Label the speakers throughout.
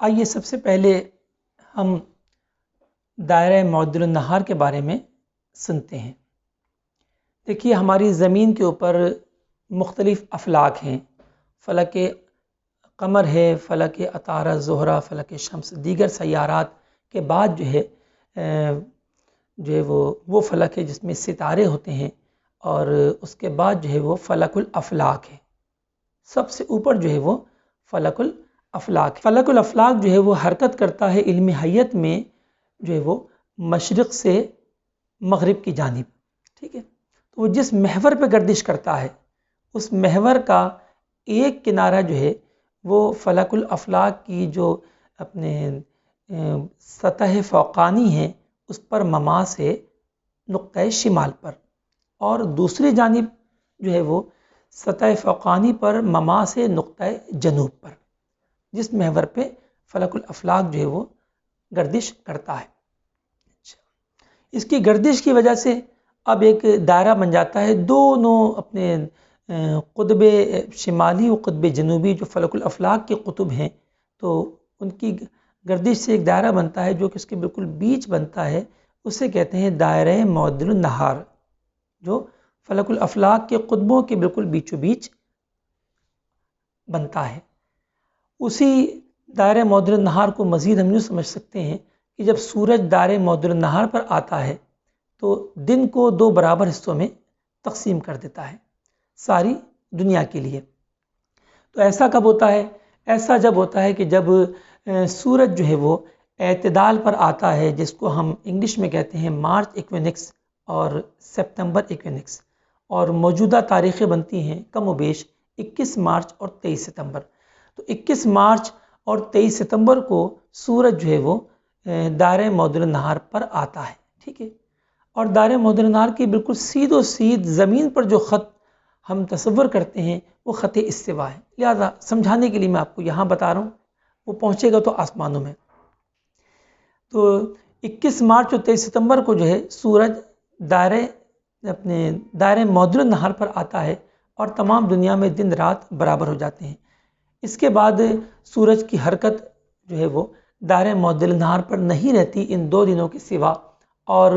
Speaker 1: آئیے سب سے پہلے ہم دائرہ معدل النہار کے بارے میں سنتے ہیں۔ دیکھیے، ہماری زمین کے اوپر مختلف افلاک ہیں، فلک قمر ہے، فلک عطارد، زہرہ، فلک شمس، دیگر سیارات کے بعد وہ فلک ہے جس میں ستارے ہوتے ہیں، اور اس کے بعد وہ فلک الافلاک ہے۔ سب سے اوپر وہ فلک الافلاک ہے۔ فلک الافلاک وہ حرکت کرتا ہے علم حیت میں وہ مشرق سے مغرب کی جانب، ٹھیک ہے۔ تو وہ جس محور پہ گردش کرتا ہے اس محور کا ایک کنارہ وہ فلک الافلاک کی جو اپنے سطح فوقانی ہے اس پر مماس ہے نقطۂ شمال پر، اور دوسری جانب وہ سطح فوقانی پر مماس ہے نقطۂ جنوب پر، جس محور پہ فلک الافلاک وہ گردش کرتا ہے۔ اس کی گردش کی وجہ سے اب ایک دائرہ بن جاتا ہے، دونوں اپنے قطب شمالی و قطب جنوبی جو فلک الافلاک کے قطب ہیں، تو ان کی گردش سے ایک دائرہ بنتا ہے جو کہ اس کے بالکل بیچ بنتا ہے، اسے کہتے ہیں دائرہ معدل النہار، جو فلک الافلاک کے قطبوں کے بالکل بیچو بیچ بنتا ہے۔ اسی دائرہ معدل النہار کو مزید ہم یوں سمجھ سکتے ہیں کہ جب سورج دائرہ معدل النہار پر آتا ہے تو دن کو دو برابر حصوں میں تقسیم کر دیتا ہے ساری دنیا کے لیے۔ تو ایسا کب ہوتا ہے؟ ایسا جب ہوتا ہے کہ جب سورج وہ اعتدال پر آتا ہے، جس کو ہم انگلش میں کہتے ہیں مارچ ایکوینکس اور سپتمبر ایکوینکس، اور موجودہ تاریخیں بنتی ہیں کم و بیش 21 مارچ اور 23 ستمبر۔ تو 21 مارچ اور 23 ستمبر کو سورج وہ دائرہ معدل النہار پر آتا ہے، ٹھیک ہے۔ اور دائرہ معدل النہار کی بالکل سید و سید زمین پر جو خط ہم تصور کرتے ہیں وہ خط استوا ہے، لہذا سمجھانے کے لیے میں آپ کو یہاں بتا رہا ہوں، وہ پہنچے گا تو آسمانوں میں۔ تو 21 مارچ اور 23 ستمبر کو سورج دائرہ معدل النہار پر آتا ہے، اور تمام دنیا میں دن رات برابر ہو جاتے ہیں۔ اس کے بعد سورج کی حرکت وہ دائرہ معدل النہار پر نہیں رہتی ان دو دنوں کے سوا، اور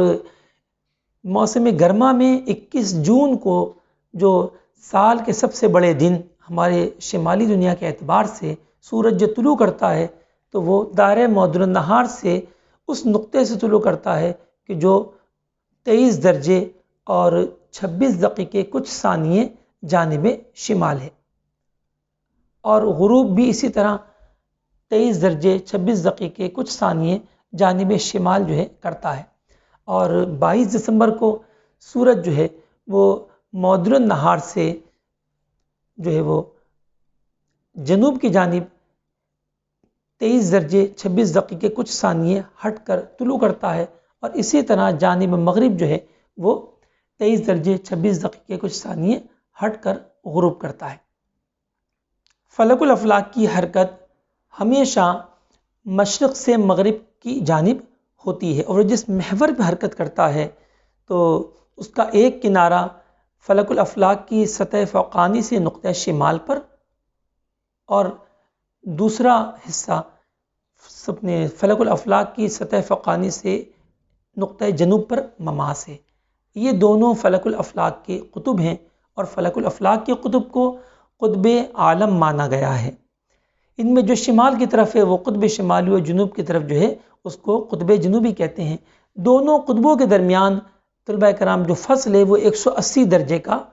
Speaker 1: موسم گرما میں 21 جون کو جو سال کے سب سے بڑے دن ہمارے شمالی دنیا کے اعتبار سے سورج جو طلوع کرتا ہے تو وہ دائرہ معدل النہار سے اس نقطے سے طلوع کرتا ہے کہ جو 23 درجے اور 26 دقیقے کچھ ثانیے جانب شمال ہے، اور غروب بھی اسی طرح 23 درجے 26 دقیقے کچھ ثانیے جانب شمال کرتا ہے۔ اور 22 دسمبر کو سورج وہ معدل النہار سے وہ جنوب کی جانب 23 درجے 26 دقیقے کچھ ثانیے ہٹ کر طلوع کرتا ہے، اور اسی طرح جانب مغرب وہ 23 درجے 26 دقیقے کچھ ثانیے ہٹ کر غروب کرتا ہے۔ فلک الافلاک کی حرکت ہمیشہ مشرق سے مغرب کی جانب ہوتی ہے، اور جس محور پہ حرکت کرتا ہے تو اس کا ایک کنارہ فلک الافلاک کی سطح فوقانی سے نقطہ شمال پر، اور دوسرا حصہ فلک الافلاک کی سطح فوقانی سے نقطہ جنوب پر مماس ہے۔ یہ دونوں فلک الافلاک کے قطب ہیں، اور فلک الافلاک کے قطب کو قطب عالم مانا گیا ہے۔ ان میں جو شمال کی طرف ہے وہ قطب شمالی، و جنوب کی طرف اس کو قطب جنوبی کہتے ہیں۔ دونوں قطبوں کے درمیان طلبہ کرام جو فصل ہے وہ 180 درجے کا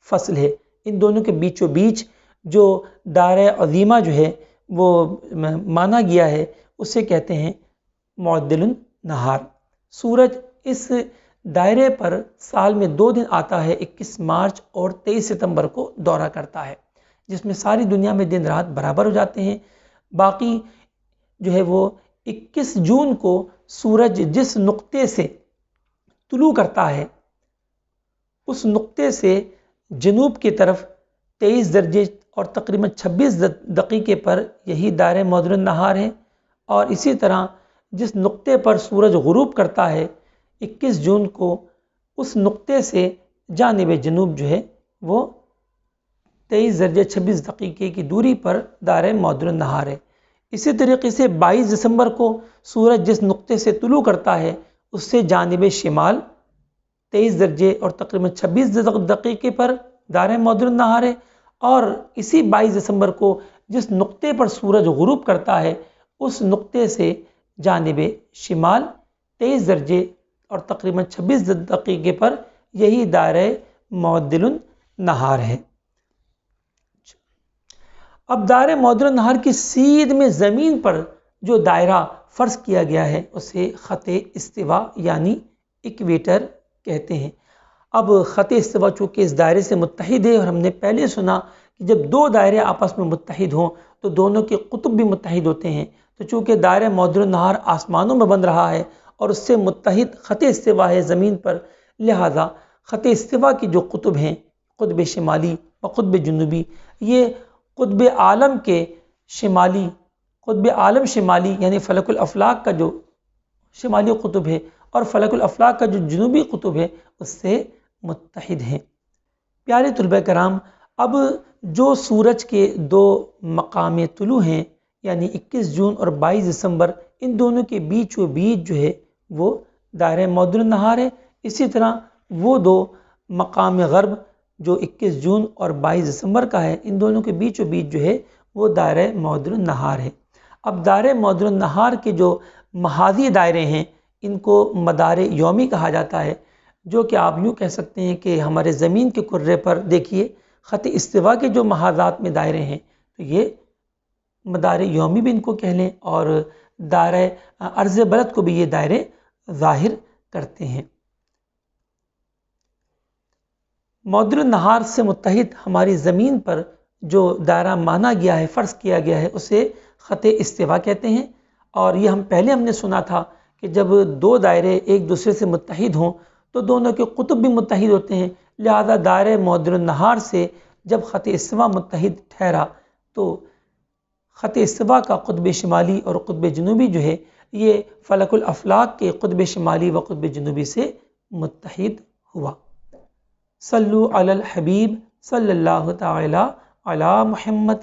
Speaker 1: فصل ہے۔ ان دونوں کے بیچو بیچ جو دائرہ عظیمہ وہ مانا گیا ہے اسے کہتے ہیں معدل النہار۔ سورج اس دائرے پر سال میں 2 دن آتا ہے، 21 مارچ اور 23 ستمبر کو دورہ کرتا ہے، جس میں ساری دنیا میں دن رات برابر ہو جاتے ہیں۔ باقی وہ 21 جون کو سورج جس نقطے سے طلوع کرتا ہے اس نقطے سے جنوب کی طرف 23 درجے اور تقریباً 26 دقیقے پر یہی دائرہ معدل النہار ہے، اور اسی طرح جس نقطے پر سورج غروب کرتا ہے 21 جون کو اس نقطے سے جانب جنوب وہ 23 درجے 26 دقیقے کی دوری پر دائرہ معدل النہار ہے۔ اسی طریقے سے 22 دسمبر کو سورج جس نقطے سے طلوع کرتا ہے اس سے جانب شمال 23 درجے اور تقریباً 26 دقیقے پر دائرہ معدل النہار ہے، اور اسی 22 دسمبر کو جس نقطے پر سورج غروب کرتا ہے اس نقطے سے جانب شمال 23 درجے اور تقریباً 26 دقیقے پر یہی دائرہ معدل النہار ہے۔ اب دائرہ معدل النہار کی سیدھ میں زمین پر جو دائرہ فرض کیا گیا ہے اسے خط استوا یعنی اکویٹر کہتے ہیں۔ اب خط استوا چونکہ اس دائرے سے متحد ہے، اور ہم نے پہلے سنا کہ جب دو دائرے آپس میں متحد ہوں تو دونوں کے قطب بھی متحد ہوتے ہیں، تو چونکہ دائرہ معدل النہار آسمانوں میں بن رہا ہے اور اس سے متحد خط استوا ہے زمین پر، لہذا خط استوا کی جو قطب ہیں قطب شمالی و قطب جنوبی، یہ قطب عالم کے شمالی، قطب عالم شمالی یعنی فلک الافلاک کا جو شمالی قطب ہے اور فلک الافلاک کا جو جنوبی قطب ہے اس سے متحد ہیں۔ پیارے طلبہ کرام، اب جو سورج کے دو مقام طلوع ہیں یعنی 21 جون اور 22 دسمبر، ان دونوں کے بیچ و بیچ جو ہے وہ دائرہ معدل النہار ہے۔ اسی طرح وہ دو مقام غرب جو 21 جون اور 22 دسمبر کا ہے، ان دونوں کے بیچ و بیچ جو ہے وہ دائرہ معدل النہار ہے۔ اب دائرہ معدل النہار کے جو محاذی دائرے ہیں ان کو مدار یومی کہا جاتا ہے، جو کہ آپ یوں کہہ سکتے ہیں کہ ہمارے زمین کے کرے پر دیکھیے خط استوا کے جو محاذات میں دائرے ہیں تو یہ مدار یومی بھی ان کو کہہ لیں، اور دائرہ عرض بلد کو بھی یہ دائرے ظاہر کرتے ہیں۔ معدل النہار سے متحد ہماری زمین پر جو دائرہ مانا گیا ہے، فرض کیا گیا ہے، اسے خط استوا کہتے ہیں۔ اور یہ ہم نے سنا تھا کہ جب دو دائرے ایک دوسرے سے متحد ہوں تو دونوں کے قطب بھی متحد ہوتے ہیں، لہذا دائرہ معدل النہار سے جب خط استوا متحد ٹھہرا تو خط استوا کا قطب شمالی اور قطب جنوبی جو ہے یہ فلک الافلاک کے قطب شمالی و قطب جنوبی سے متحد ہوا۔ صلو علی الحبیب صلی اللہ تعالی علی محمد